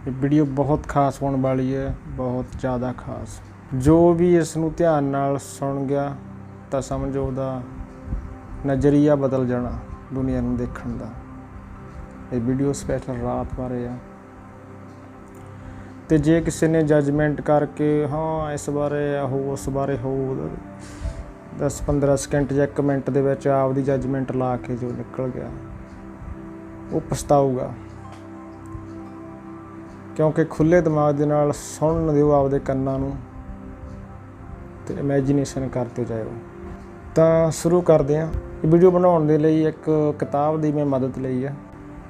ਇਹ ਵੀਡੀਓ ਬਹੁਤ ਖਾਸ ਹੋਣ ਵਾਲੀ ਹੈ, ਬਹੁਤ ਜ਼ਿਆਦਾ ਖਾਸ। ਜੋ ਵੀ ਇਸ ਨੂੰ ਧਿਆਨ ਨਾਲ ਸੁਣ ਗਿਆ ਤਾਂ ਸਮਝੋ ਉਹਦਾ ਨਜ਼ਰੀਆ ਬਦਲ ਜਾਣਾ ਦੁਨੀਆ ਨੂੰ ਦੇਖਣ ਦਾ। ਇਹ ਵੀਡੀਓ ਸਪੈਸ਼ਲ ਰਾਤ ਬਾਰੇ ਆ। ਤੇ ਜੇ ਕਿਸੇ ਨੇ ਜੱਜਮੈਂਟ ਕਰਕੇ ਹਾਂ ਇਸ ਬਾਰੇ ਹੋ ਉਸ ਬਾਰੇ ਹੋ 10-15 ਸਕਿੰਟ ਜਾਂ 1 ਮਿੰਟ ਦੇ ਵਿੱਚ ਆਪਦੀ ਜੱਜਮੈਂਟ ਲਾ ਕੇ ਜੋ ਨਿਕਲ ਗਿਆ ਉਹ ਪਛਤਾਊਗਾ। ਕਿਉਂਕਿ ਖੁੱਲ੍ਹੇ ਦਿਮਾਗ ਦੇ ਨਾਲ ਸੁਣਨ ਦਿਓ ਆਪਦੇ ਕੰਨਾਂ ਨੂੰ ਤੇ ਇਮੈਜੀਨੇਸ਼ਨ ਕਰਦੇ ਜਾਇਓ। ਤਾਂ ਸ਼ੁਰੂ ਕਰਦੇ ਹਾਂ। ਇਹ ਵੀਡੀਓ ਬਣਾਉਣ ਦੇ ਲਈ ਇੱਕ ਕਿਤਾਬ ਦੀ ਮੈਂ ਮਦਦ ਲਈ ਹੈ,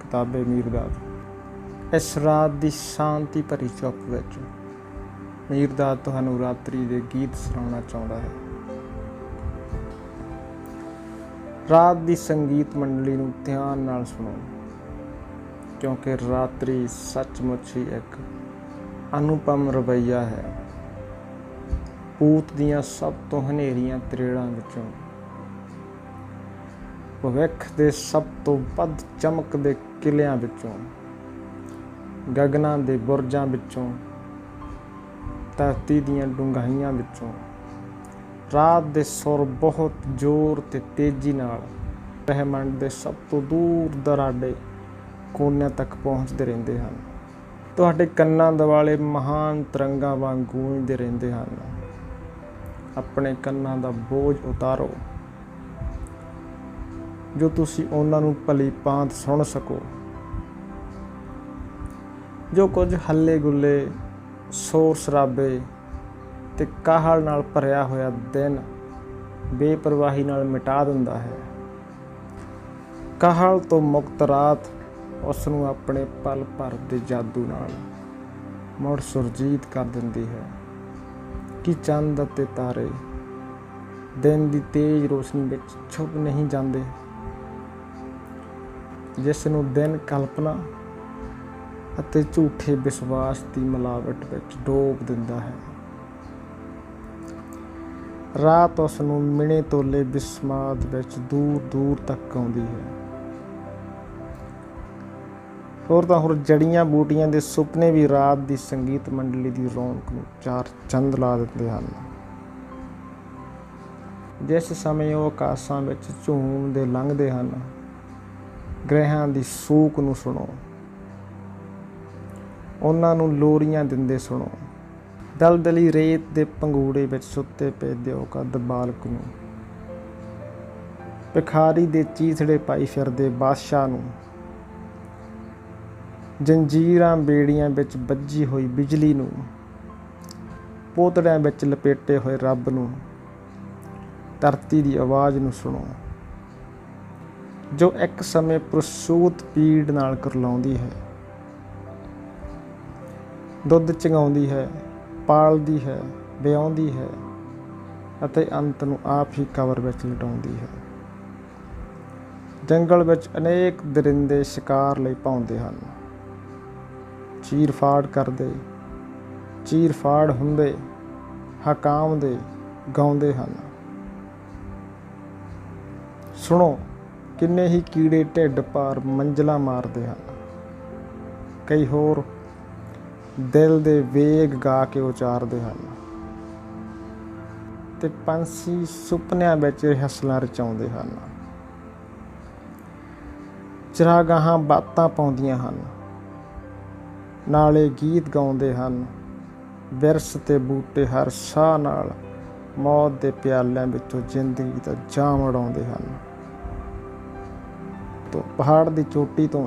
ਕਿਤਾਬੇ ਮੀਰਦਾਦ। ਇਸ ਰਾਤ ਦੀ ਸ਼ਾਂਤੀ ਭਰੀ ਚੁੱਪ ਵਿੱਚ ਮੀਰਦਾਦ ਤੁਹਾਨੂੰ ਰਾਤਰੀ ਦੇ ਗੀਤ ਸੁਣਾਉਣਾ ਚਾਹੁੰਦਾ ਹੈ। ਰਾਤ ਦੀ ਸੰਗੀਤ ਮੰਡਲੀ ਨੂੰ ਧਿਆਨ ਨਾਲ ਸੁਣੋ, ਕਿਉਂਕਿ ਰਾਤਰੀ ਸੱਚਮੁੱਚ ਹੀ ਇੱਕ ਅਨੁਪਮ ਰਵੱਈਆ ਹੈ। ਭੂਤ ਦੀਆਂ ਸਭ ਤੋਂ ਹਨੇਰੀਆਂ ਤਰੇੜਾਂ ਵਿੱਚੋਂ, ਭਵਿੱਖ ਦੇ ਸਭ ਤੋਂ ਵੱਧ ਚਮਕਦੇ ਕਿਲਿਆਂ ਵਿੱਚੋਂ, ਗਗਨਾਂ ਦੇ ਬੁਰਜਾਂ ਵਿੱਚੋਂ, ਧਰਤੀ ਦੀਆਂ ਡੂੰਘਾਈਆਂ ਵਿੱਚੋਂ ਰਾਤ ਦੇ ਸੁਰ ਬਹੁਤ ਜ਼ੋਰ ਤੇ ਤੇਜ਼ੀ ਨਾਲ ਬ੍ਰਹਿਮੰਡ ਦੇ ਸਭ ਤੋਂ ਦੂਰ ਦਰਾਡੇ ਕੋਨਿਆਂ ਤੱਕ ਪਹੁੰਚਦੇ ਰਹਿੰਦੇ ਹਨ। ਤੁਹਾਡੇ ਕੰਨਾਂ ਦੁਆਲੇ ਮਹਾਨ ਤਰੰਗਾਂ ਵਾਂਗ ਗੂੰਜਦੇ ਰਹਿੰਦੇ ਹਨ। ਆਪਣੇ ਕੰਨਾਂ ਦਾ ਬੋਝ ਉਤਾਰੋ ਜੋ ਤੁਸੀਂ ਉਹਨਾਂ ਨੂੰ ਭਲੀ ਭਾਂਤ ਸੁਣ ਸਕੋ। ਜੋ ਕੁਝ ਹੱਲੇ ਗੁੱਲੇ, ਸ਼ੋਰ ਸ਼ਰਾਬੇ ਤੇ ਕਾਹਲ ਨਾਲ ਭਰਿਆ ਹੋਇਆ ਦਿਨ ਬੇਪਰਵਾਹੀ ਨਾਲ ਮਿਟਾ ਦਿੰਦਾ ਹੈ, ਕਾਹਲ ਤੋਂ ਮੁਕਤ ਰਾਤ ਉਸ ਨੂੰ ਆਪਣੇ ਪਲ ਭਰ ਦੇ ਜਾਦੂ ਨਾਲ ਮੁੜ ਸੁਰਜੀਤ ਕਰ ਦਿੰਦੀ ਹੈ। ਕਿ ਚੰਦ ਅਤੇ ਤਾਰੇ ਦਿਨ ਦੀ ਤੇਜ਼ ਰੋਸ਼ਨੀ ਵਿੱਚ ਛੁਪ ਨਹੀਂ ਜਾਂਦੇ, ਜਿਸ ਨੂੰ ਦਿਨ ਕਲਪਨਾ ਅਤੇ ਝੂਠੇ ਵਿਸ਼ਵਾਸ ਦੀ ਮਿਲਾਵਟ ਵਿੱਚ ਡੋਬ ਦਿੰਦਾ ਹੈ। ਰਾਤ ਉਸ ਨੂੰ ਮਿਣੇ ਤੋਲੇ ਵਿਸਮਾਦ ਵਿੱਚ ਦੂਰ ਦੂਰ ਤੱਕ ਆਉਂਦੀ ਹੈ। ਹੋਰ ਤਾਂ ਹੋਰ ਜੜੀਆਂ ਬੂਟੀਆਂ ਦੇ ਸੁਪਨੇ ਵੀ ਰਾਤ ਦੀ ਸੰਗੀਤ ਮੰਡਲੀ ਦੀ ਰੌਣਕ ਨੂੰ 4 ਚੰਦ ਲਾ ਦਿੰਦੇ ਹਨ। ਜਿਸ ਸਮੇਂ ਉਹ ਆਕਾਸ਼ਾਂ ਵਿੱਚ ਝੂਮਦੇ ਲੰਘਦੇ ਹਨ, ਗ੍ਰਹਿਆਂ ਦੀ ਸੂਕ ਨੂੰ ਸੁਣੋ, ਉਹਨਾਂ ਨੂੰ ਲੋਰੀਆਂ ਦਿੰਦੇ ਸੁਣੋ। ਦਲਦਲੀ ਰੇਤ ਦੇ ਪੰਗੂੜੇ ਵਿੱਚ ਸੁੱਤੇ ਪਏ ਦਿਓ ਕੱਦ ਬਾਲਕ ਨੂੰ, ਭਿਖਾਰੀ ਦੇ ਚੀਥੜੇ ਪਾਈ ਫਿਰਦੇ ਬਾਦਸ਼ਾਹ ਨੂੰ, ਜੰਜੀਰਾਂ ਬੇੜੀਆਂ ਵਿੱਚ ਵੱਜੀ ਹੋਈ ਬਿਜਲੀ ਨੂੰ, ਪੋਤੜਿਆਂ ਵਿੱਚ ਲਪੇਟੇ ਹੋਏ ਰੱਬ ਨੂੰ, ਧਰਤੀ ਦੀ ਆਵਾਜ਼ ਨੂੰ ਸੁਣੋ ਜੋ ਇੱਕ ਸਮੇਂ ਪ੍ਰਸੂਤ ਪੀੜ ਨਾਲ ਕੁਰਲਾਉਂਦੀ ਹੈ, ਦੁੱਧ ਚੁੰਘਾਉਂਦੀ ਹੈ, ਪਾਲਦੀ ਹੈ, ਵਿਆਹੁੰਦੀ ਹੈ ਅਤੇ ਅੰਤ ਨੂੰ ਆਪ ਹੀ ਕਬਰ ਵਿੱਚ ਲਟਾਉਂਦੀ ਹੈ। ਜੰਗਲ ਵਿੱਚ ਅਨੇਕ ਦਰਿੰਦੇ ਸ਼ਿਕਾਰ ਲਈ ਭੌਂਦੇ ਹਨ, ਚੀਰ-ਫਾੜ ਕਰਦੇ, ਚੀਰ-ਫਾੜ ਹੁੰਦੇ, ਹਕਾਮਦੇ, ਗਾਉਂਦੇ ਹਨ। ਸੁਣੋ ਕਿੰਨੇ ਹੀ ਕੀੜੇ ਢਿੱਡ ਭਾਰ ਮੰਜ਼ਲਾਂ ਮਾਰਦੇ ਹਨ। ਕਈ ਹੋਰ ਦਿਲ ਦੇ ਵੇਗ ਗਾ ਕੇ ਉਚਾਰਦੇ ਹਨ ਤੇ ਪੰਛੀ ਸੁਪਨਿਆਂ ਵਿੱਚ ਰਿਹਰਸਲਾਂ ਰਚਾਉਂਦੇ ਹਨ। ਚਰਾਗਾਹਾਂ ਬਾਤਾਂ ਪਾਉਂਦੀਆਂ ਹਨ, ਨਾਲੇ ਗੀਤ ਗਾਉਂਦੇ ਹਨ। ਬਿਰਸ ਤੇ ਬੂਟੇ ਹਰ ਸਾਹ ਨਾਲ ਮੌਤ ਦੇ ਪਿਆਲਿਆਂ ਵਿੱਚੋਂ ਜ਼ਿੰਦਗੀ ਦਾ ਜਾਮ ਉਡਾਉਂਦੇ ਹਨ। ਤੋਂ ਪਹਾੜ ਦੀ ਚੋਟੀ ਤੋਂ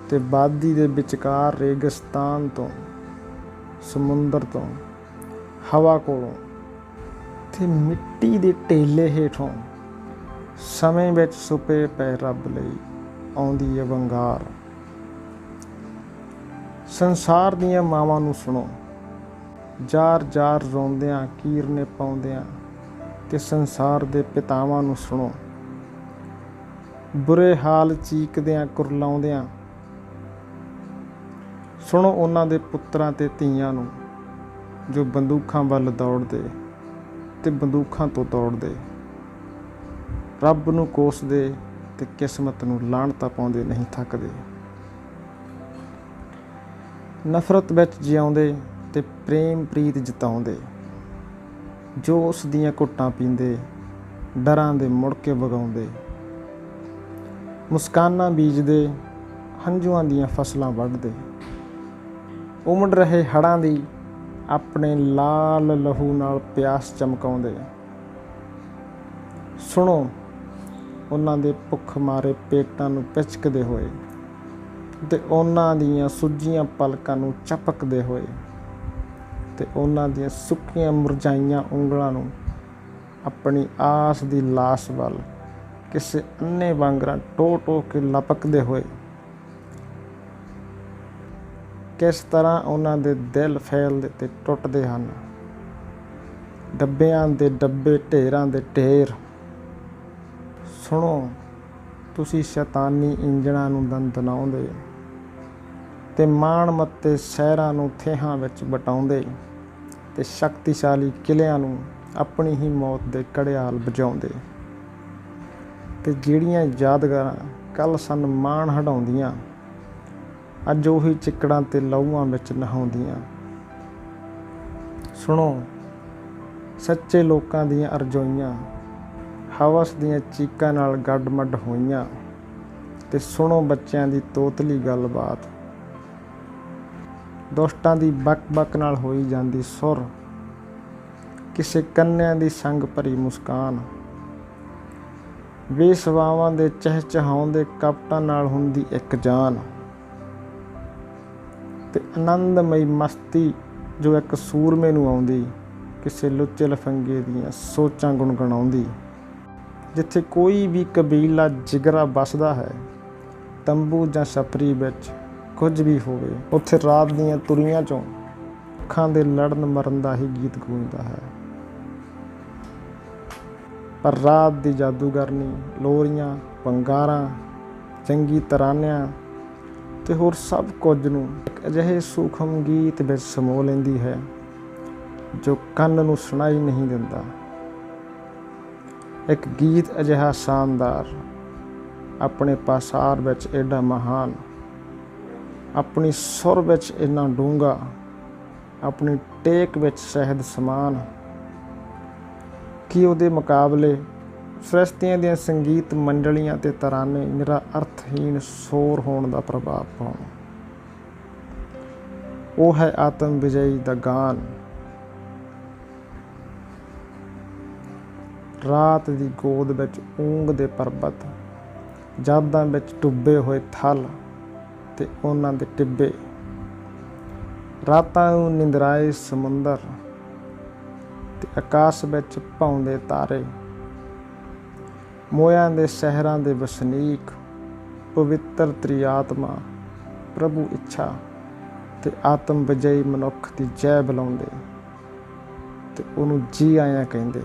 ਤੇ ਵਾਦੀ ਦੇ ਵਿਚਕਾਰ, ਰੇਗਿਸਤਾਨ ਤੋਂ, ਸਮੁੰਦਰ ਤੋਂ, ਹਵਾ ਕੋਲੋਂ ਤੇ ਮਿੱਟੀ ਦੇ ਢੇਲੇ ਹੇਠੋਂ ਸਮੇਂ ਵਿੱਚ ਛੁਪੇ ਪਏ ਰੱਬ ਲਈ ਆਉਂਦੀ ਹੈ ਵੰਗਾਰ। ਸੰਸਾਰ ਦੀਆਂ ਮਾਵਾਂ ਨੂੰ ਸੁਣੋ, ਜ਼ਾਰ ਜ਼ਾਰ ਰੋਂਦਿਆਂ, ਕੀਰਨੇ ਪਾਉਂਦਿਆਂ, ਤੇ ਸੰਸਾਰ ਦੇ ਪਿਤਾਵਾਂ ਨੂੰ ਸੁਣੋ, ਬੁਰੇ ਹਾਲ ਚੀਕਦਿਆਂ, ਕੁਰਲਾਉਂਦਿਆਂ। ਸੁਣੋ ਉਹਨਾਂ ਦੇ ਪੁੱਤਰਾਂ ਤੇ ਧੀਆਂ ਨੂੰ ਜੋ ਬੰਦੂਕਾਂ ਵੱਲ ਦੌੜਦੇ ਤੇ ਬੰਦੂਕਾਂ ਤੋਂ ਦੌੜਦੇ, ਰੱਬ ਨੂੰ ਕੋਸਦੇ ਤੇ ਕਿਸਮਤ ਨੂੰ ਲਾਹਣਤਾਂ ਪਾਉਂਦੇ ਨਹੀਂ ਥੱਕਦੇ। ਨਫ਼ਰਤ ਵਿੱਚ ਜਿਉਂਦੇ ਤੇ ਪ੍ਰੇਮ ਪ੍ਰੀਤ ਜਤਾਉਂਦੇ, ਜੋ ਉਸ ਦੀਆਂ ਘੁੱਟਾਂ ਪੀਂਦੇ, ਡਰਾਂ ਦੇ ਮੁੜ ਕੇ ਵਗਾਉਂਦੇ, ਮੁਸਕਾਨਾਂ ਬੀਜਦੇ, ਹੰਝੂਆਂ ਦੀਆਂ ਫਸਲਾਂ ਵੱਢਦੇ, ਉਮੜ ਰਹੇ ਹੜ੍ਹਾਂ ਦੀ ਆਪਣੇ ਲਾਲ ਲਹੂ ਨਾਲ ਪਿਆਸ ਚਮਕਾਉਂਦੇ। ਸੁਣੋ ਉਹਨਾਂ ਦੇ ਭੁੱਖ ਮਾਰੇ ਪੇਟਾਂ ਨੂੰ ਪਿਚਕਦੇ ਹੋਏ ਤੇ ਉਹਨਾਂ ਦੀਆਂ ਸੁੱਜੀਆਂ ਪਲਕਾਂ ਨੂੰ ਝਪਕਦੇ ਹੋਏ ਤੇ ਉਹਨਾਂ ਦੀਆਂ ਸੁੱਕੀਆਂ ਮੁਰਝਾਈਆਂ ਉਂਗਲਾਂ ਨੂੰ ਆਪਣੀ ਆਸ ਦੀ ਲਾਸ਼ ਵੱਲ ਕਿਸੇ ਅੰਨੇ ਵਾਂਗਰਾਂ ਟੋ ਕੇ ਲਪਕਦੇ ਹੋਏ। ਕਿਸ ਤਰ੍ਹਾਂ ਉਹਨਾਂ ਦੇ ਦਿਲ ਫੈਲਦੇ ਤੇ ਟੁੱਟਦੇ ਹਨ, ਡੱਬਿਆਂ ਦੇ ਡੱਬੇ, ਢੇਰਾਂ ਦੇ ਢੇਰ। ਸੁਣੋ ਤੁਸੀਂ ਸ਼ੈਤਾਨੀ ਇੰਜਣਾਂ ਨੂੰ ਦੰਦਨਾਉਂਦੇ ਤੇ ਮਾਣ ਮੱਤੇ ਸ਼ਹਿਰਾਂ ਨੂੰ ਥੇਹਾਂ ਵਿੱਚ ਵਟਾਉਂਦੇ ਤੇ ਸ਼ਕਤੀਸ਼ਾਲੀ ਕਿਲਿਆਂ ਨੂੰ ਆਪਣੀ ਹੀ ਮੌਤ ਦੇ ਘੜਿਆਲ ਵਜਾਉਂਦੇ, ਤੇ ਜਿਹੜੀਆਂ ਯਾਦਗਾਰਾਂ ਕੱਲ੍ਹ ਸਨ ਮਾਣ ਹਟਾਉਂਦੀਆਂ, ਅੱਜ ਉਹੀ ਚਿੱਕੜਾਂ ਤੇ ਲਹੂਆਂ ਵਿੱਚ ਨਹਾਉਂਦੀਆਂ। ਸੁਣੋ ਸੱਚੇ ਲੋਕਾਂ ਦੀਆਂ ਅਰਜ਼ੋਈਆਂ ਹਵਸ ਦੀਆਂ ਚੀਕਾਂ ਨਾਲ ਗੱਡ-ਮੱਡ ਹੋਈਆਂ, ਤੇ ਸੁਣੋ ਬੱਚਿਆਂ ਦੀ ਤੋਤਲੀ ਗੱਲਬਾਤ, ਦੁਸ਼ਟਾਂ ਦੀ ਬਕ-ਬਕ ਨਾਲ ਹੋਈ ਜਾਂਦੀ ਸੁਰ, ਕਿਸੇ ਕੰਨਿਆਂ ਦੀ ਸੰਗ ਭਰੀ ਮੁਸਕਾਨ, ਬੇਸਵਾਵਾਂ ਦੇ ਚਹਿਚਹਾਉਂਦੇ ਕਪਟਾਂ ਨਾਲ ਹੁੰਦੀ ਇੱਕ ਜਾਨ, ਤੇ ਆਨੰਦਮਈ ਮਸਤੀ ਜੋ ਇੱਕ ਸੂਰਮੇ ਨੂੰ ਆਉਂਦੀ, ਕਿਸੇ ਲੁੱਚੇ ਲਫੰਗੇ ਦੀਆਂ ਸੋਚਾਂ ਗੁਣਗੁਣਾਉਂਦੀ। ਜਿੱਥੇ ਕੋਈ ਵੀ ਕਬੀਲਾ ਜਿਗਰਾ ਵੱਸਦਾ ਹੈ, ਤੰਬੂ ਜਾਂ ਛਪਰੀ ਵਿੱਚ ਕੁਝ ਵੀ ਹੋਵੇ, ਉੱਥੇ ਰਾਤ ਦੀਆਂ ਤੁਰੀਆਂ ਚੋਂ ਅੱਖਾਂ ਦੇ ਲੜਨ ਮਰਨ ਦਾ ਹੀ ਗੀਤ ਗੂੰਜਦਾ ਹੈ। ਪਰ ਰਾਤ ਦੀ ਜਾਦੂਗਰਨੀ ਲੋਰੀਆਂ, ਵੰਗਾਰਾਂ, ਚੰਗੀ ਤਰਾਨਿਆਂ ਤੇ ਹੋਰ ਸਭ ਕੁਝ ਨੂੰ ਇੱਕ ਅਜਿਹੇ ਸੂਖਮ ਗੀਤ ਵਿੱਚ ਸਮੋ ਲੈਂਦੀ ਹੈ ਜੋ ਕੰਨ ਨੂੰ ਸੁਣਾਈ ਨਹੀਂ ਦਿੰਦਾ। ਇੱਕ ਗੀਤ ਅਜਿਹਾ ਸ਼ਾਨਦਾਰ, ਆਪਣੇ ਪਾਸਾਰ ਵਿੱਚ ਏਡਾ ਮਹਾਨ, ਆਪਣੀ ਸੁਰ ਵਿੱਚ ਇੰਨਾ ਡੂੰਘਾ, ਆਪਣੀ ਟੇਕ ਵਿੱਚ ਸ਼ਹਿਦ ਸਮਾਨ, ਕਿ ਉਹਦੇ ਮੁਕਾਬਲੇ ਸ੍ਰਿਸ਼ਟੀਆਂ ਦੀਆਂ ਸੰਗੀਤ ਮੰਡਲੀਆਂ ਤੇ ਤਰਾਨੇ ਨਿਰਾ ਅਰਥਹੀਨ ਸ਼ੋਰ ਹੋਣ ਦਾ ਪ੍ਰਭਾਵ ਪਾਉਣ। ਉਹ ਹੈ ਆਤਮ ਵਿਜਈ ਦਾ ਗਾਨ। ਰਾਤ ਦੀ ਗੋਦ ਵਿੱਚ ਊਂਘਦੇ ਪਰਬਤ, ਯਾਦਾਂ ਵਿੱਚ ਡੁੱਬੇ ਹੋਏ ਥਲ ਤੇ ਉਹਨਾਂ ਦੇ ਟਿੱਬੇ, ਰਾਤਾਂ ਨੂੰ ਨਿੰਦਰਾਏ ਸਮੁੰਦਰ ਤੇ ਆਕਾਸ਼ ਵਿੱਚ ਭੌਂਦੇ ਤਾਰੇ, ਮੋਇਆਂ ਦੇ ਸ਼ਹਿਰਾਂ ਦੇ ਵਸਨੀਕ, ਪਵਿੱਤਰ ਤ੍ਰਿਆਤਮਾ ਪ੍ਰਭੂ ਇੱਛਾ ਤੇ ਆਤਮ ਵਿਜਈ ਮਨੁੱਖ ਦੀ ਜੈ ਬੁਲਾਉਂਦੇ ਤੇ ਉਹਨੂੰ ਜੀ ਆਇਆਂ ਕਹਿੰਦੇ।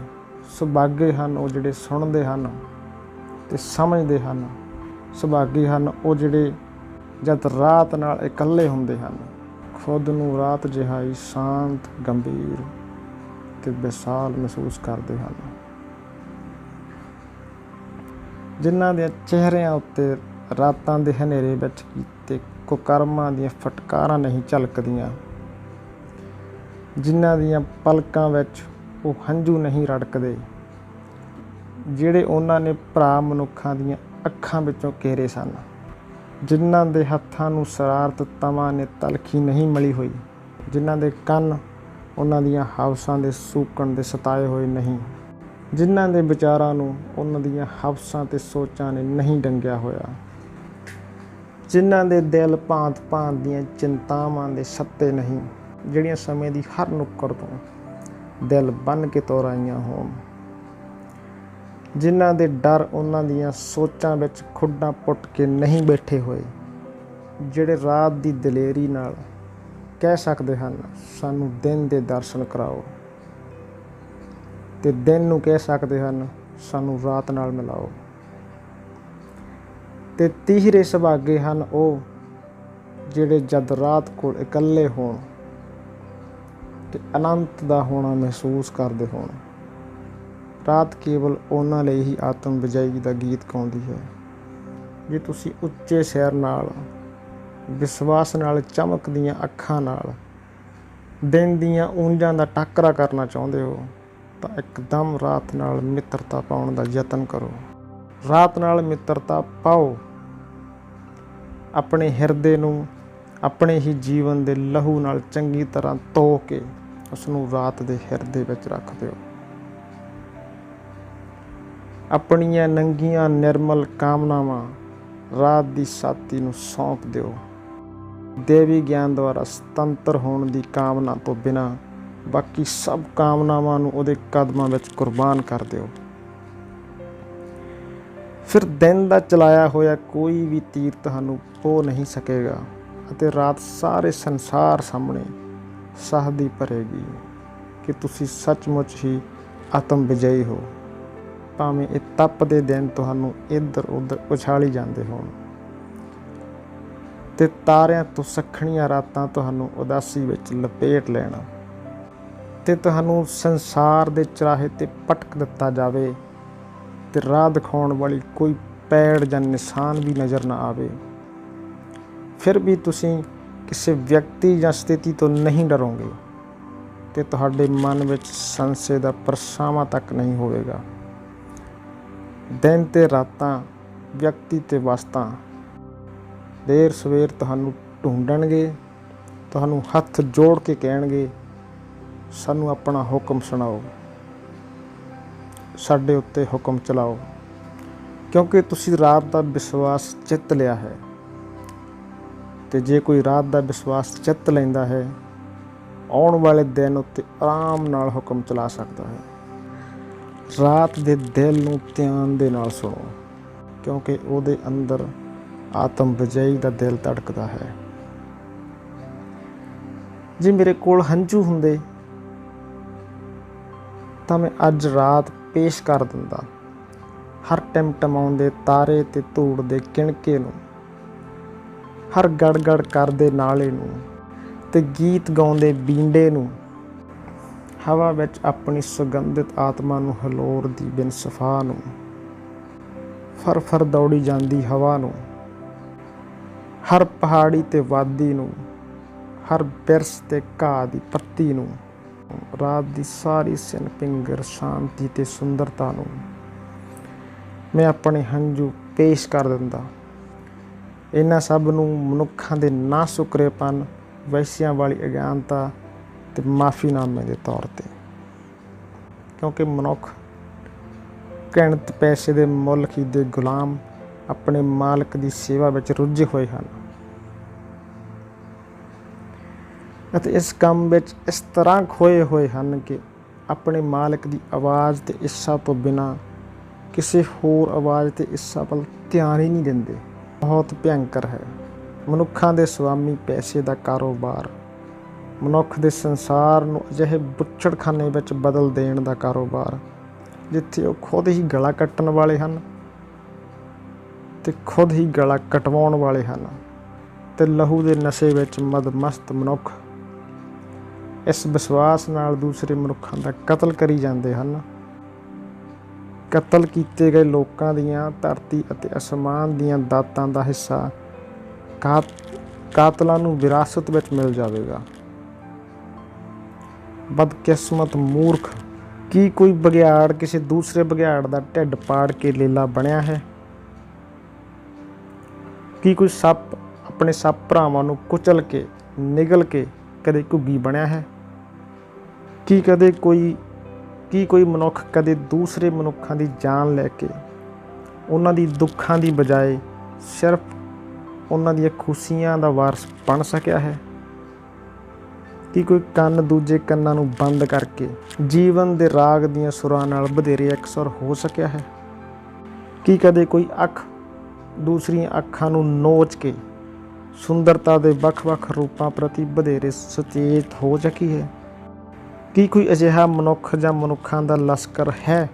ਸੁਭਾਗੇ ਹਨ ਉਹ ਜਿਹੜੇ ਸੁਣਦੇ ਹਨ ਤੇ ਸਮਝਦੇ ਹਨ, ਸੁਭਾਗੇ ਹਨ ਉਹ ਜਿਹੜੇ ਜਦ ਰਾਤ ਨਾਲ ਇਕੱਲੇ ਹੁੰਦੇ ਹਨ, ਖੁਦ ਨੂੰ ਰਾਤ ਜਿਹਾ ਹੀ ਸ਼ਾਂਤ, ਗੰਭੀਰ ਤੇ ਵਿਸ਼ਾਲ ਮਹਿਸੂਸ ਕਰਦੇ ਹਨ। ਜਿਨ੍ਹਾਂ ਦੇ ਚਿਹਰਿਆਂ ਉੱਤੇ ਰਾਤਾਂ ਦੇ ਹਨੇਰੇ ਵਿੱਚ ਕੀਤੇ ਕੁਕਰਮਾਂ ਦੀਆਂ ਫਟਕਾਰਾਂ ਨਹੀਂ ਝਲਕਦੀਆਂ, ਜਿਨ੍ਹਾਂ ਦੀਆਂ ਪਲਕਾਂ ਵਿੱਚ ਉਹ ਹੰਝੂ ਨਹੀਂ ਰੜਕਦੇ, ਜਿਹੜੇ ਉਹਨਾਂ ਨੇ ਭਰਾ ਮਨੁੱਖਾਂ ਦੀਆਂ ਅੱਖਾਂ ਵਿੱਚੋਂ ਕੇਰੇ ਸਨ, ਜਿਨ੍ਹਾਂ ਦੇ ਹੱਥਾਂ ਨੂੰ ਸ਼ਰਾਰਤ ਤਵਾਂ ਨੇ ਤਲਖੀ ਨਹੀਂ ਮਲੀ ਹੋਈ, ਜਿਨ੍ਹਾਂ ਦੇ ਕੰਨ ਉਹਨਾਂ ਦੀਆਂ ਹਵਸਾਂ ਦੇ ਸੂਕਣ ਦੇ ਸਤਾਏ ਹੋਏ ਨਹੀਂ, ਜਿਨ੍ਹਾਂ ਦੇ ਵਿਚਾਰਾਂ ਨੂੰ ਉਹਨਾਂ ਦੀਆਂ ਹਵਸਾਂ ਤੇ ਸੋਚਾਂ ਨੇ ਨਹੀਂ ਡੰਗਿਆ ਹੋਇਆ, ਜਿਨ੍ਹਾਂ ਦੇ ਦਿਲ ਭਾਂਤ-ਭਾਂਤ ਦੀਆਂ ਚਿੰਤਾਵਾਂ ਦੇ ਸੱਤੇ ਨਹੀਂ, ਜਿਹੜੀਆਂ ਸਮੇਂ ਦੀ ਹਰ ਨੁੱਕਰ ਤੋਂ ਦਿਲ ਬੰਨ੍ਹ ਕੇ ਤੁਰ ਆਈਆਂ ਹੋਣ, ਜਿਨ੍ਹਾਂ ਦੇ ਡਰ ਉਹਨਾਂ ਦੀਆਂ ਸੋਚਾਂ ਵਿੱਚ ਖੁੱਡਾਂ ਪੁੱਟ ਕੇ ਨਹੀਂ ਬੈਠੇ ਹੋਏ, ਜਿਹੜੇ ਰਾਤ ਦੀ ਦਲੇਰੀ ਨਾਲ ਕਹਿ ਸਕਦੇ ਹਨ ਸਾਨੂੰ ਦਿਨ ਦੇ ਦਰਸ਼ਨ ਕਰਾਓ, ਤੇ ਦਿਨ ਨੂੰ ਕਹਿ ਸਕਦੇ ਹਨ ਸਾਨੂੰ ਰਾਤ ਨਾਲ ਮਿਲਾਓ। ਤੇ ਤੀਹਰੇ ਸੁਭਾਗੇ ਹਨ ਉਹ ਜਿਹੜੇ ਜਦ ਰਾਤ ਕੋਲ ਇਕੱਲੇ ਹੋਣ ਤੇ ਅਨੰਤ ਦਾ ਹੋਣਾ ਮਹਿਸੂਸ ਕਰਦੇ ਹੋਣ। ਰਾਤ ਕੇਵਲ ਉਹਨਾਂ ਲਈ ਹੀ ਆਤਮ ਵਿਜਈ ਦਾ ਗੀਤ ਗਾਉਂਦੀ ਹੈ। ਜੇ ਤੁਸੀਂ ਉੱਚੇ ਸਿਰ ਨਾਲ ਵਿਸ਼ਵਾਸ ਨਾਲ ਚਮਕਦੀਆਂ ਅੱਖਾਂ ਨਾਲ ਦਿਨ ਦੀਆਂ ਉਂਝਾਂ ਦਾ ਟਾਕਰਾ ਕਰਨਾ ਚਾਹੁੰਦੇ ਹੋ ਤਾਂ ਇੱਕਦਮ ਰਾਤ ਨਾਲ ਮਿੱਤਰਤਾ ਪਾਉਣ ਦਾ ਯਤਨ ਕਰੋ। ਰਾਤ ਨਾਲ ਮਿੱਤਰਤਾ ਪਾਓ। ਆਪਣੇ ਹਿਰਦੇ ਨੂੰ ਆਪਣੇ ਹੀ ਜੀਵਨ ਦੇ ਲਹੂ ਨਾਲ ਚੰਗੀ ਤਰ੍ਹਾਂ ਧੋ ਕੇ ਉਸ ਨੂੰ ਰਾਤ ਦੇ ਹਿਰਦੇ ਵਿੱਚ ਰੱਖ ਦਿਓ। ਆਪਣੀਆਂ ਨੰਗੀਆਂ ਨਿਰਮਲ ਕਾਮਨਾਵਾਂ ਰਾਤ ਦੀ ਸਾਥੀ ਨੂੰ ਸੌਂਪ ਦਿਓ। ਦੇਵੀ ਗਿਆਨ ਦੁਆਰਾ ਸੁਤੰਤਰ ਹੋਣ ਦੀ ਕਾਮਨਾ ਤੋਂ ਬਿਨਾਂ ਬਾਕੀ ਸਭ ਕਾਮਨਾਵਾਂ ਨੂੰ ਉਹਦੇ ਕਦਮਾਂ ਵਿੱਚ ਕੁਰਬਾਨ ਕਰ ਦਿਓ। ਫਿਰ ਦਿਨ ਦਾ ਚਲਾਇਆ ਹੋਇਆ ਕੋਈ ਵੀ ਤੀਰ ਤੁਹਾਨੂੰ ਪੋ ਨਹੀਂ ਸਕੇਗਾ ਅਤੇ ਰਾਤ ਸਾਰੇ ਸੰਸਾਰ ਸਾਹਮਣੇ ਸਹਦੀ ਭਰੇਗੀ ਕਿ ਤੁਸੀਂ ਸੱਚਮੁੱਚ ਹੀ ਆਤਮ ਵਿਜয়ੀ ਹੋ। ਭਾਵੇਂ ਇਹ ਤਪਦੇ ਦਿਨ ਤੁਹਾਨੂੰ ਇੱਧਰ ਉੱਧਰ ਉਛਾਲੀ ਜਾਂਦੇ ਹੋਣ ਤੇ ਤਾਰਿਆਂ ਤੋਂ ਸੱਖਣੀਆਂ ਰਾਤਾਂ ਤੁਹਾਨੂੰ ਉਦਾਸੀ ਵਿੱਚ ਲਪੇਟ ਲੈਣ ਤੇ ਤੁਹਾਨੂੰ ਸੰਸਾਰ ਦੇ ਚਰਾਹੇ ਤੇ ਪਟਕ ਦਿੱਤਾ ਜਾਵੇ ਤੇ ਰਾਹ ਦਿਖਾਉਣ ਵਾਲੀ ਕੋਈ ਪੈੜ ਜਾਂ ਨਿਸ਼ਾਨ ਵੀ ਨਜ਼ਰ ਨਾ ਆਵੇ, ਫਿਰ ਵੀ ਤੁਸੀਂ ਕਿਸੇ ਵਿਅਕਤੀ ਜਾਂ ਸਥਿਤੀ ਤੋਂ ਨਹੀਂ ਡਰੋਗੇ ਤੇ ਤੁਹਾਡੇ ਮਨ ਵਿੱਚ ਸੰਸ਼ੇ ਦਾ ਪਰਛਾਵਾਂ ਤੱਕ ਨਹੀਂ ਹੋਵੇਗਾ। ਦਿਨ ਤੇ ਰਾਤਾਂ, ਵਿਅਕਤੀ ਤੇ ਵਸਤਾਂ ਦੇਰ ਸਵੇਰ ਤੁਹਾਨੂੰ ਢੂੰਡਣਗੇ, ਤੁਹਾਨੂੰ ਹੱਥ ਜੋੜ ਕੇ ਕਹਿਣਗੇ ਸਾਨੂੰ ਆਪਣਾ ਹੁਕਮ ਸੁਣਾਓ, ਸਾਡੇ ਉੱਤੇ ਹੁਕਮ ਚਲਾਓ, ਕਿਉਂਕਿ ਤੁਸੀਂ ਰਾਤ ਦਾ ਵਿਸ਼ਵਾਸ ਜਿੱਤ ਲਿਆ ਹੈ। ਤੇ ਜੇ ਕੋਈ ਰਾਤ ਦਾ ਵਿਸ਼ਵਾਸ ਜਿੱਤ ਲੈਂਦਾ ਹੈ ਆਉਣ ਵਾਲੇ ਦਿਨ ਉੱਤੇ ਆਰਾਮ ਨਾਲ ਹੁਕਮ ਚਲਾ ਸਕਦਾ ਹੈ। ਰਾਤ ਦੇ ਦਿਲ ਨੂੰ ਧਿਆਨ ਦੇ ਨਾਲ ਸੁਣੋ ਕਿਉਂਕਿ ਉਹਦੇ ਅੰਦਰ ਆਤਮ ਵਿਜয়ੀ ਦਾ ਦਿਲ ਧੜਕਦਾ ਹੈ। ਜੇ ਮੇਰੇ ਕੋਲ ਹੰਝੂ ਹੁੰਦੇ ਤਾਂ ਮੈਂ ਅੱਜ ਰਾਤ ਪੇਸ਼ ਕਰ ਦਿੰਦਾ ਹਰ ਟਿਮਟਮਾਉਂਦੇ ਤਾਰੇ ਤੇ ਧੂੜ ਦੇ ਕਿਣਕੇ ਨੂੰ, ਹਰ ਗੜਗੜ ਕਰਦੇ ਨਾਲੇ ਨੂੰ ਤੇ ਗੀਤ ਗਾਉਂਦੇ ਬੀਂਡੇ ਨੂੰ, ਹਵਾ ਵਿੱਚ ਆਪਣੀ ਸੁਗੰਧਿਤ ਆਤਮਾ ਨੂੰ ਹਲੋਰਦੀ ਬਿਨਸਫਾ ਨੂੰ, ਫਰ ਫਰ ਦੌੜੀ ਜਾਂਦੀ ਹਵਾ ਨੂੰ, ਹਰ ਪਹਾੜੀ ਤੇ ਵਾਦੀ ਨੂੰ, ਹਰ ਬਿਰਸ ਤੇ ਘਾਹ ਦੀ ਪੱਤੀ ਨੂੰ, ਰਾਤ ਦੀ ਸਾਰੀ ਸਿਨ ਪਿੰਗਰ ਸ਼ਾਂਤੀ ਤੇ ਸੁੰਦਰਤਾ ਨੂੰ ਮੈਂ ਆਪਣੇ ਹੰਝੂ ਪੇਸ਼ ਕਰ ਦਿੰਦਾ। ਇਹਨਾਂ ਸਭ ਨੂੰ ਮਨੁੱਖਾਂ ਦੇ ਨਾ ਸੁਕਰੇਪਨ, ਵੈਸਿਆਂ ਵਾਲੀ ਅਗਿਆਨਤਾ ਤੇ ਮਾਫੀਨਾਮੇ ਦੇ ਤੌਰ ਤੇ, ਕਿਉਂਕਿ ਮਨੁੱਖ ਘਿਣਤ ਪੈਸੇ ਦੇ ਮੁੱਲ ਖਰੀਦੇ ਗੁਲਾਮ ਆਪਣੇ ਮਾਲਕ ਦੀ ਸੇਵਾ ਵਿੱਚ ਰੁੱਝੇ ਹੋਏ ਹਨ ਅਤੇ ਇਸ ਕੰਮ ਵਿੱਚ ਇਸ ਤਰ੍ਹਾਂ ਖੋਏ ਹੋਏ ਹਨ ਕਿ ਆਪਣੇ ਮਾਲਕ ਦੀ ਆਵਾਜ਼ ਤੇ ਇੱਛਾ ਤੋਂ ਬਿਨਾਂ ਕਿਸੇ ਹੋਰ ਆਵਾਜ਼ ਤੇ ਇੱਛਾ ਵੱਲ ਧਿਆਨ ਹੀ ਨਹੀਂ ਦਿੰਦੇ। ਬਹੁਤ ਭਿਅੰਕਰ ਹੈ ਮਨੁੱਖਾਂ ਦੇ ਸਵਾਮੀ ਪੈਸੇ ਦਾ ਕਾਰੋਬਾਰ, ਮਨੁੱਖ ਦੇ ਸੰਸਾਰ ਨੂੰ ਅਜਿਹੇ ਬੁੱਚੜਖਾਨੇ ਵਿੱਚ ਬਦਲ ਦੇਣ ਦਾ ਕਾਰੋਬਾਰ ਜਿੱਥੇ ਉਹ ਖੁਦ ਹੀ ਗਲਾ ਕੱਟਣ ਵਾਲੇ ਹਨ ਤੇ ਖੁਦ ਹੀ ਗਲਾ ਕਟਵਾਉਣ ਵਾਲੇ ਹਨ ਤੇ ਲਹੂ ਦੇ ਨਸ਼ੇ ਵਿੱਚ ਮਦਮਸਤ ਮਨੁੱਖ ਇਸ ਵਿਸ਼ਵਾਸ ਨਾਲ ਦੂਸਰੇ ਮਨੁੱਖਾਂ ਦਾ ਕਤਲ ਕਰੀ ਜਾਂਦੇ ਹਨ। ਕਤਲ ਕੀਤੇ ਗਏ ਲੋਕਾਂ ਦੀਆਂ ਧਰਤੀ ਅਤੇ ਅਸਮਾਨ ਦੀਆਂ ਦਾਤਾਂ ਦਾ ਹਿੱਸਾ ਕਾਤਲਾਂ ਨੂੰ ਵਿਰਾਸਤ ਵਿੱਚ ਮਿਲ ਜਾਵੇਗਾ। ਬਦਕਿਸਮਤ ਮੂਰਖ, ਕੀ ਕੋਈ ਬਘਿਆੜ ਕਿਸੇ ਦੂਸਰੇ ਬਘਿਆੜ ਦਾ ਢਿੱਡ ਪਾੜ ਕੇ ਲੀਲਾ ਬਣਿਆ ਹੈ? ਕੀ ਕੋਈ ਸੱਪ ਆਪਣੇ ਸੱਪ ਭਰਾਵਾਂ ਨੂੰ ਕੁਚਲ ਕੇ ਨਿਗਲ ਕੇ ਕਦੇ ਘੁੱਗੀ ਬਣਿਆ ਹੈ? ਕੀ ਕੋਈ ਮਨੁੱਖ ਕਦੇ ਦੂਸਰੇ ਮਨੁੱਖਾਂ ਦੀ ਜਾਨ ਲੈ ਕੇ ਉਹਨਾਂ ਦੀ ਦੁੱਖਾਂ ਦੀ ਬਜਾਏ ਸਿਰਫ ਉਹਨਾਂ ਦੀਆਂ ਖੁਸ਼ੀਆਂ ਦਾ ਵਾਰਸ ਬਣ ਸਕਿਆ ਹੈ? ਕੀ ਕੋਈ ਕੰਨ ਦੂਜੇ ਕੰਨਾਂ ਨੂੰ ਬੰਦ ਕਰਕੇ ਜੀਵਨ ਦੇ ਰਾਗ ਦੀਆਂ ਸੁਰਾਂ ਨਾਲ ਵਧੇਰੇ ਇਕਸੁਰ ਹੋ ਸਕਿਆ ਹੈ? ਕੀ ਕਦੇ ਕੋਈ ਅੱਖ ਦੂਸਰੀਆਂ ਅੱਖਾਂ ਨੂੰ ਨੋਚ ਕੇ ਸੁੰਦਰਤਾ ਦੇ ਵੱਖ-ਵੱਖ ਰੂਪਾਂ ਪ੍ਰਤੀ ਵਧੇਰੇ ਸੁਚੇਤ ਹੋ ਸਕੀ ਹੈ? ਕੀ ਕੋਈ ਅਜਿਹਾ ਮਨੁੱਖ ਜਾਂ ਮਨੁੱਖਾਂ ਦਾ ਲਸ਼ਕਰ ਹੈ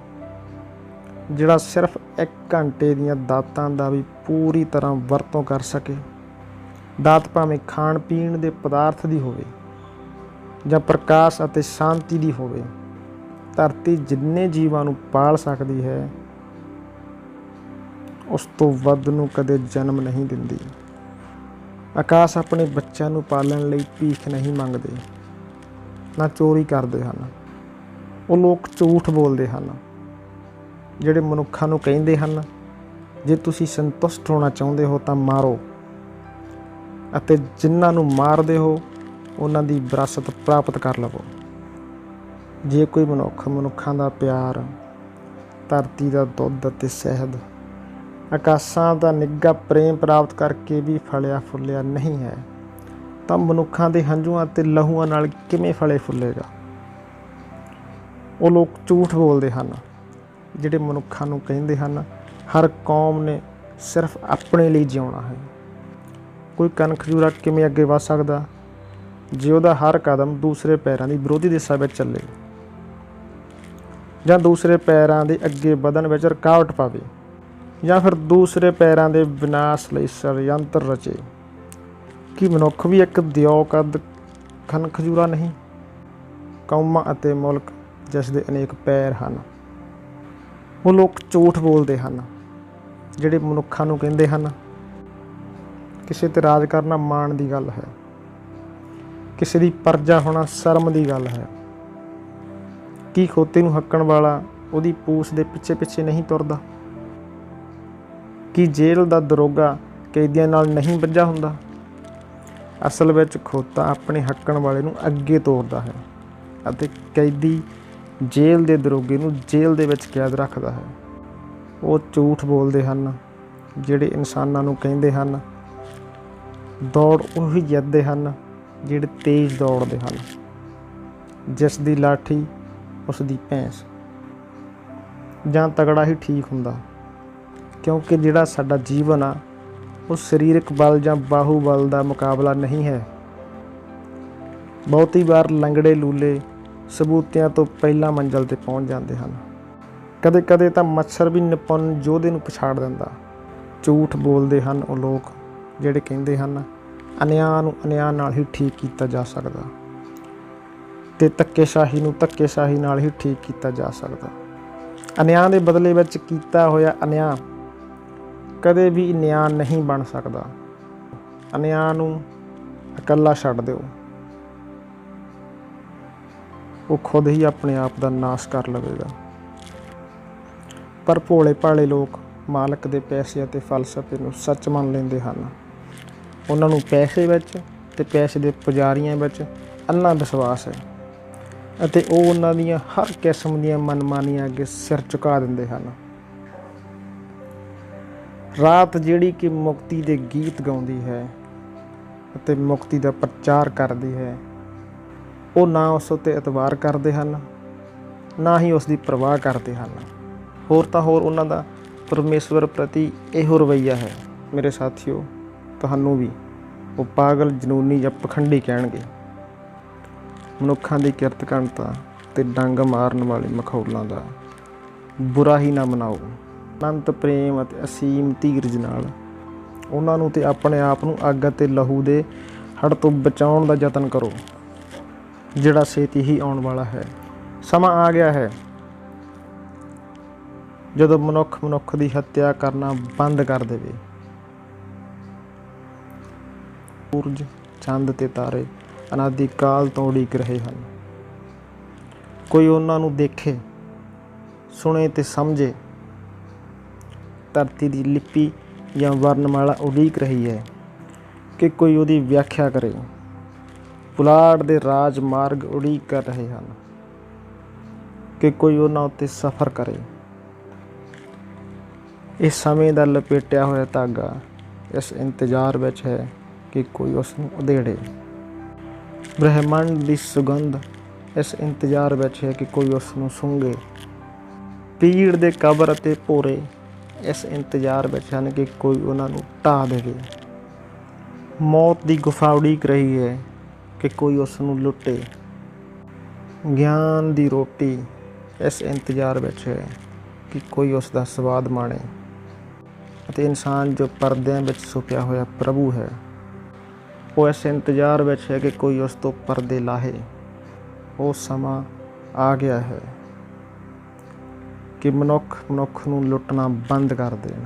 ਜਿਹੜਾ ਸਿਰਫ 1 ਘੰਟੇ ਦੀਆਂ ਦਾਤਾਂ ਦਾ ਵੀ ਪੂਰੀ ਤਰ੍ਹਾਂ ਵਰਤੋਂ ਕਰ ਸਕੇ? ਦਾਤ ਭਾਵੇਂ ਖਾਣ ਪੀਣ ਦੇ ਪਦਾਰਥ ਦੀ ਹੋਵੇ ਜਾਂ ਪ੍ਰਕਾਸ਼ ਅਤੇ ਸ਼ਾਂਤੀ ਦੀ ਹੋਵੇ, ਧਰਤੀ ਜਿੰਨੇ ਜੀਵਾਂ ਨੂੰ ਪਾਲ ਸਕਦੀ ਹੈ ਉਸ ਤੋਂ ਵੱਧ ਨੂੰ ਕਦੇ ਜਨਮ ਨਹੀਂ ਦਿੰਦੀ। ਆਕਾਸ਼ ਆਪਣੇ ਬੱਚਿਆਂ ਨੂੰ ਪਾਲਣ ਲਈ ਭੀਖ ਨਹੀਂ ਮੰਗਦੇ, ਨਾ ਚੋਰੀ ਕਰਦੇ ਹਨ। ਉਹ ਲੋਕ ਝੂਠ ਬੋਲਦੇ ਹਨ ਜਿਹੜੇ ਮਨੁੱਖਾਂ ਨੂੰ ਕਹਿੰਦੇ ਹਨ, ਜੇ ਤੁਸੀਂ ਸੰਤੁਸ਼ਟ ਹੋਣਾ ਚਾਹੁੰਦੇ ਹੋ ਤਾਂ ਮਾਰੋ, ਅਤੇ ਜਿਨ੍ਹਾਂ ਨੂੰ ਮਾਰਦੇ ਹੋ ਉਹਨਾਂ ਦੀ ਵਿਰਾਸਤ ਪ੍ਰਾਪਤ ਕਰ ਲਵੋ। ਜੇ ਕੋਈ ਮਨੁੱਖ ਮਨੁੱਖਾਂ ਦਾ ਪਿਆਰ, ਧਰਤੀ ਦਾ ਦੁੱਧ ਅਤੇ ਸ਼ਹਿਦ, ਆਕਾਸ਼ਾਂ ਦਾ ਨਿੱਘਾ ਪ੍ਰੇਮ ਪ੍ਰਾਪਤ ਕਰਕੇ ਵੀ ਫਲਿਆ ਫੁੱਲਿਆ ਨਹੀਂ ਹੈ, ਤਾਂ ਮਨੁੱਖਾਂ ਦੇ ਹੰਝੂਆਂ ਅਤੇ ਲਹੂਆਂ ਨਾਲ ਕਿਵੇਂ ਫਲੇ ਫੁੱਲੇਗਾ। ਉਹ ਲੋਕ ਝੂਠ ਬੋਲਦੇ ਹਨ ਜਿਹੜੇ ਮਨੁੱਖਾਂ ਨੂੰ ਕਹਿੰਦੇ ਹਨ, ਹਰ ਕੌਮ ਨੇ ਸਿਰਫ ਆਪਣੇ ਲਈ ਜਿਉਣਾ ਹੈ। ਕੋਈ ਕਣਖਜੂਰਾ ਕਿਵੇਂ ਅੱਗੇ ਵਧ ਸਕਦਾ ਜੇ ਉਹਦਾ ਹਰ ਕਦਮ ਦੂਸਰੇ ਪੈਰਾਂ ਦੀ ਵਿਰੋਧੀ ਦਿਸ਼ਾ ਵਿੱਚ ਚੱਲੇ, ਜਾਂ ਦੂਸਰੇ ਪੈਰਾਂ ਦੇ ਅੱਗੇ ਵਧਣ ਵਿੱਚ ਰੁਕਾਵਟ ਪਾਵੇ, ਜਾਂ ਫਿਰ ਦੂਸਰੇ ਪੈਰਾਂ ਦੇ ਵਿਨਾਸ਼ ਲਈ ષਡਯੰਤਰ ਰਚੇ। ਕੀ ਮਨੁੱਖ ਵੀ ਇੱਕ ਦਿਓ ਕੱਦ ਕਣਖਜੂਰਾ ਨਹੀਂ? ਕੌਮਾਂ ਅਤੇ ਮੁਲਕ ਜਿਸ ਦੇ ਅਨੇਕ ਪੈਰ ਹਨ। ਉਹ ਲੋਕ ਝੂਠ ਬੋਲਦੇ ਹਨ ਜਿਹੜੇ ਮਨੁੱਖਾਂ ਨੂੰ ਕਹਿੰਦੇ ਹਨ, ਕਿਸੇ ਤੇ ਰਾਜ ਕਰਨਾ ਮਾਣ ਦੀ ਗੱਲ ਹੈ, ਕਿਸੇ ਦੀ ਪਰਜਾ ਹੋਣਾ ਸ਼ਰਮ ਦੀ ਗੱਲ ਹੈ। ਕੀ ਖੋਤੇ ਨੂੰ ਹੱਕਣ ਵਾਲਾ ਉਹਦੀ ਪੂਛ ਦੇ ਪਿੱਛੇ ਪਿੱਛੇ ਨਹੀਂ ਤੁਰਦਾ? ਕੀ ਜੇਲ੍ਹ ਦਾ ਦਰੋਗਾ ਕੈਦੀਆਂ ਨਾਲ ਨਹੀਂ ਬੱਝਾ ਹੁੰਦਾ? ਅਸਲ ਵਿੱਚ ਖੋਤਾ ਆਪਣੇ ਹੱਕਣ ਵਾਲੇ ਨੂੰ ਅੱਗੇ ਤੋਰਦਾ ਹੈ, ਅਤੇ ਕੈਦੀ ਜੇਲ੍ਹ ਦੇ ਦਰੋਗੇ ਨੂੰ ਜੇਲ੍ਹ ਦੇ ਵਿੱਚ ਕੈਦ ਰੱਖਦਾ ਹੈ। ਉਹ ਝੂਠ ਬੋਲਦੇ ਹਨ ਜਿਹੜੇ ਇਨਸਾਨਾਂ ਨੂੰ ਕਹਿੰਦੇ ਹਨ, ਦੌੜ ਉਹੀ ਜਿੱਤਦੇ ਹਨ ਜਿਹੜੇ ਤੇਜ਼ ਦੌੜਦੇ ਹਨ, ਜਿਸ ਦੀ ਲਾਠੀ ਉਸ ਦੀ ਭੈਂਸ। ਜਾਂ ਤਗੜਾ ਹੀ ਠੀਕ ਹੁੰਦਾ, ਕਿਉਂਕਿ ਜਿਹੜਾ ਸਾਡਾ ਜੀਵਨ ਆ ਉਹ ਸਰੀਰਕ ਬਲ ਜਾਂ ਬਾਹੂਬਲ ਦਾ ਮੁਕਾਬਲਾ ਨਹੀਂ ਹੈ। ਬਹੁਤੀ ਵਾਰ ਲੰਗੜੇ ਲੂਲੇ ਸਬੂਤਿਆਂ ਤੋਂ ਪਹਿਲਾਂ ਮੰਜ਼ਿਲ 'ਤੇ ਪਹੁੰਚ ਜਾਂਦੇ ਹਨ। ਕਦੇ ਕਦੇ ਤਾਂ ਮੱਛਰ ਵੀ ਨਿਪੁੰਨ ਯੋਧੇ ਨੂੰ ਪਛਾੜ ਦਿੰਦਾ। ਝੂਠ ਬੋਲਦੇ ਹਨ ਉਹ ਲੋਕ ਜਿਹੜੇ ਕਹਿੰਦੇ ਹਨ, ਅਨਿਆਂ ਨੂੰ ਅਨਿਆਂ ਨਾਲ ਹੀ ਠੀਕ ਕੀਤਾ ਜਾ ਸਕਦਾ, ਅਤੇ ਧੱਕੇਸ਼ਾਹੀ ਨੂੰ ਧੱਕੇਸ਼ਾਹੀ ਨਾਲ ਹੀ ਠੀਕ ਕੀਤਾ ਜਾ ਸਕਦਾ। ਅਨਿਆਂ ਦੇ ਬਦਲੇ ਵਿੱਚ ਕੀਤਾ ਹੋਇਆ ਅਨਿਆਂ ਕਦੇ ਵੀ ਨਿਆਂ ਨਹੀਂ ਬਣ ਸਕਦਾ। ਅਨਿਆਂ ਨੂੰ ਇਕੱਲਾ ਛੱਡ ਦਿਓ, ਉਹ ਖੁਦ ਹੀ ਆਪਣੇ ਆਪ ਦਾ ਨਾਸ਼ ਕਰ ਲਵੇਗਾ। ਪਰ ਭੋਲੇ ਭਾਲੇ ਲੋਕ ਮਾਲਕ ਦੇ ਪੈਸੇ ਅਤੇ ਫਲਸਫੇ ਨੂੰ ਸੱਚ ਮੰਨ ਲੈਂਦੇ ਹਨ। ਉਹਨਾਂ ਨੂੰ ਪੈਸੇ ਵਿੱਚ ਅਤੇ ਪੈਸੇ ਦੇ ਪੁਜਾਰੀਆਂ ਵਿੱਚ ਅੰਨਾ ਵਿਸ਼ਵਾਸ ਹੈ, ਅਤੇ ਉਹ ਉਹਨਾਂ ਦੀਆਂ ਹਰ ਕਿਸਮ ਦੀਆਂ ਮਨਮਾਨੀਆਂ ਅੱਗੇ ਸਿਰ ਝੁਕਾ ਦਿੰਦੇ ਹਨ। ਰਾਤ ਜਿਹੜੀ ਕਿ ਮੁਕਤੀ ਦੇ ਗੀਤ ਗਾਉਂਦੀ ਹੈ ਅਤੇ ਮੁਕਤੀ ਦਾ ਪ੍ਰਚਾਰ ਕਰਦੀ ਹੈ, ਉਹ ਨਾ ਉਸ ਉੱਤੇ ਇਤਬਾਰ ਕਰਦੇ ਹਨ, ਨਾ ਹੀ ਉਸ ਦੀ ਪਰਵਾਹ ਕਰਦੇ ਹਨ। ਹੋਰ ਤਾਂ ਹੋਰ ਉਹਨਾਂ ਦਾ ਪਰਮੇਸ਼ਵਰ ਪ੍ਰਤੀ ਇਹੋ ਰਵੱਈਆ ਹੈ। ਮੇਰੇ ਸਾਥੀਓ, ਤੁਹਾਨੂੰ ਵੀ ਉਹ ਪਾਗਲ, ਜਨੂਨੀ ਜਾਂ ਪਖੰਡੀ ਕਹਿਣਗੇ। ਮਨੁੱਖਾਂ ਦੀ ਕਿਰਤ ਘਣਤਾ ਅਤੇ ਡੰਗ ਮਾਰਨ ਵਾਲੇ ਮਖੌਲਾਂ ਦਾ ਬੁਰਾ ਹੀ ਨਾ ਮਨਾਓ। ਅਨੰਤ ਪ੍ਰੇਮ ਅਤੇ ਅਸੀਮ ਧੀਰਜ ਨਾਲ ਉਹਨਾਂ ਨੂੰ ਅਤੇ ਆਪਣੇ ਆਪ ਨੂੰ ਅੱਗ ਅਤੇ ਲਹੂ ਦੇ ਹੜ੍ਹ ਤੋਂ ਬਚਾਉਣ ਦਾ ਯਤਨ ਕਰੋ, ਜਿਹੜਾ ਛੇਤੀ ਹੀ ਆਉਣ ਵਾਲਾ ਹੈ। ਸਮਾਂ ਆ ਗਿਆ ਹੈ ਜਦੋਂ ਮਨੁੱਖ ਮਨੁੱਖ ਦੀ ਹੱਤਿਆ ਕਰਨਾ ਬੰਦ ਕਰ ਦੇਵੇ। ਸੂਰਜ, ਚੰਦ ਤੇ ਤਾਰੇ ਅਨਾਦਿ ਕਾਲ ਤੋਂ ਉਡੀਕ ਰਹੇ ਹਨ। ਕੋਈ ਉਹਨਾਂ ਨੂੰ ਦੇਖੇ, ਸੁਣੇ ਤੇ ਸਮਝੇ। ਧਰਤੀ ਦੀ ਲਿਪੀ ਜਾਂ ਵਰਨਮਾਲਾ ਉਡੀਕ ਰਹੀ ਹੈ ਕਿ ਕੋਈ ਉਹਦੀ ਵਿਆਖਿਆ ਕਰੇ। ਪੁਲਾੜ ਦੇ ਰਾਜ ਮਾਰਗ ਉਡੀਕ ਕਰ ਰਹੇ ਹਨ ਕਿ ਕੋਈ ਉਹਨਾਂ ਉੱਤੇ ਸਫ਼ਰ ਕਰੇ। ਇਸ ਸਮੇਂ ਦਾ ਲਪੇਟਿਆ ਹੋਇਆ ਧਾਗਾ ਇਸ ਇੰਤਜ਼ਾਰ ਵਿੱਚ ਹੈ ਕਿ ਕੋਈ ਉਸ ਨੂੰ ਉਧੇੜੇ। ਬ੍ਰਹਿਮੰਡ ਦੀ ਸੁਗੰਧ ਇਸ ਇੰਤਜ਼ਾਰ ਵਿੱਚ ਹੈ ਕਿ ਕੋਈ ਉਸ ਨੂੰ ਸੁੰਘੇ। ਪੀੜ ਦੇ ਕਬਰ ਅਤੇ ਭੋਰੇ ਇਸ ਇੰਤਜ਼ਾਰ ਵਿੱਚ ਹਨ ਕਿ ਕੋਈ ਉਹਨਾਂ ਨੂੰ ਢਾਹ ਦੇਵੇ। ਮੌਤ ਦੀ ਗੁਫਾ ਉਡੀਕ ਰਹੀ ਹੈ ਕਿ ਕੋਈ ਉਸ ਨੂੰ ਲੁੱਟੇ। ਗਿਆਨ ਦੀ ਰੋਟੀ ਇਸ ਇੰਤਜ਼ਾਰ ਵਿੱਚ ਹੈ ਕਿ ਕੋਈ ਉਸ ਦਾ ਸਵਾਦ ਮਾਣੇ। ਅਤੇ ਇਨਸਾਨ ਜੋ ਪਰਦਿਆਂ ਵਿੱਚ ਛੁਪਿਆ ਹੋਇਆ ਪ੍ਰਭੂ ਹੈ, ਉਹ ਇਸ ਇੰਤਜ਼ਾਰ ਵਿੱਚ ਹੈ ਕਿ ਕੋਈ ਉਸ ਤੋਂ ਪਰਦੇ ਲਾਹੇ। ਉਹ ਸਮਾਂ ਆ ਗਿਆ ਹੈ ਕਿ ਮਨੁੱਖ ਮਨੁੱਖ ਨੂੰ ਲੁੱਟਣਾ ਬੰਦ ਕਰ ਦੇਣ।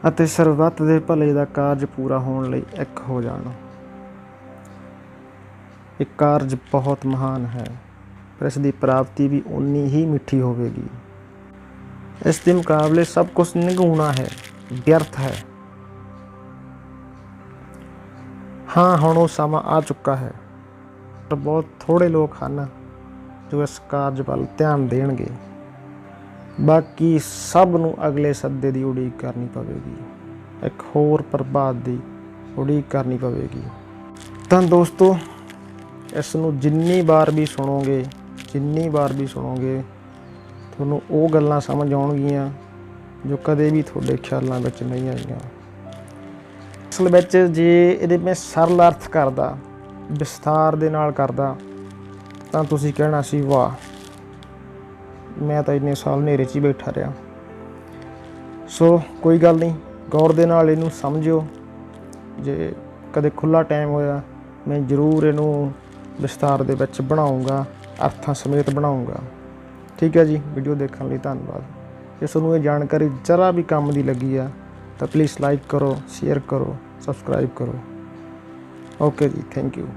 ਅਤੇ ਸਰਬੱਤ ਦੇ ਭਲੇ ਦਾ ਕਾਰਜ ਪੂਰਾ ਹੋਣ ਲਈ ਇੱਕ ਹੋ ਜਾਣ। ਇਹ ਕਾਰਜ ਬਹੁਤ ਮਹਾਨ ਹੈ, ਪਰ ਇਸ ਦੀ ਪ੍ਰਾਪਤੀ ਵੀ ਉਨੀ ਹੀ ਮਿੱਠੀ ਹੋਵੇਗੀ। ਇਸ ਦੇ ਮੁਕਾਬਲੇ ਸਭ ਕੁਝ ਨਿਗੂਣਾ ਹੈ, ਵਿਅਰਥ ਹੈ। ਹਾਂ, ਹੁਣ ਉਹ ਸਮਾਂ ਆ ਚੁੱਕਾ ਹੈ, ਪਰ ਬਹੁਤ ਥੋੜ੍ਹੇ ਲੋਕ ਹਨ ਜੋ ਇਸ ਕਾਰਜ ਵੱਲ ਧਿਆਨ ਦੇਣਗੇ। ਬਾਕੀ ਸਭ ਨੂੰ ਅਗਲੇ ਸੱਦੇ ਦੀ ਉਡੀਕ ਕਰਨੀ ਪਵੇਗੀ, ਇੱਕ ਹੋਰ ਪ੍ਰਭਾਤ ਦੀ ਉਡੀਕ ਕਰਨੀ ਪਵੇਗੀ। ਤਾਂ ਦੋਸਤੋ, ਇਸ ਨੂੰ ਜਿੰਨੀ ਵਾਰ ਵੀ ਸੁਣੋਗੇ ਤੁਹਾਨੂੰ ਉਹ ਗੱਲਾਂ ਸਮਝ ਆਉਣਗੀਆਂ ਜੋ ਕਦੇ ਵੀ ਤੁਹਾਡੇ ਖਿਆਲਾਂ ਵਿੱਚ ਨਹੀਂ ਆਈਆਂ। ਅਸਲ ਵਿੱਚ ਜੇ ਇਹਦੇ ਮੈਂ ਸਰਲ ਅਰਥ ਕਰਦਾ, ਵਿਸਥਾਰ ਦੇ ਨਾਲ ਕਰਦਾ, ਤਾਂ ਤੁਸੀਂ ਕਹਿਣਾ ਸੀ ਵਾਹ, ਮੈਂ ਤਾਂ ਇੰਨੇ ਸਾਲ ਹਨੇਰੇ 'ਚ ਹੀ ਬੈਠਾ ਰਿਹਾ। ਸੋ ਕੋਈ ਗੱਲ ਨਹੀਂ, ਗੌਰ ਦੇ ਨਾਲ ਇਹਨੂੰ ਸਮਝਿਓ। ਜੇ ਕਦੇ ਖੁੱਲ੍ਹਾ ਟਾਈਮ ਹੋਇਆ ਮੈਂ ਜ਼ਰੂਰ ਇਹਨੂੰ ਵਿਸਤਾਰ ਦੇ ਵਿੱਚ ਬਣਾਊਂਗਾ, ਅਰਥਾਂ ਸਮੇਤ ਬਣਾਊਂਗਾ। ਠੀਕ ਹੈ ਜੀ, ਵੀਡੀਓ ਦੇਖਣ ਲਈ ਧੰਨਵਾਦ। ਜੇ ਤੁਹਾਨੂੰ ਇਹ ਜਾਣਕਾਰੀ ਜ਼ਰਾ ਵੀ ਕੰਮ ਦੀ ਲੱਗੀ ਆ ਤਾਂ ਪਲੀਜ਼ ਲਾਈਕ ਕਰੋ, ਸ਼ੇਅਰ ਕਰੋ, ਸਬਸਕ੍ਰਾਈਬ ਕਰੋ। ਓਕੇ ਜੀ, ਥੈਂਕ ਯੂ।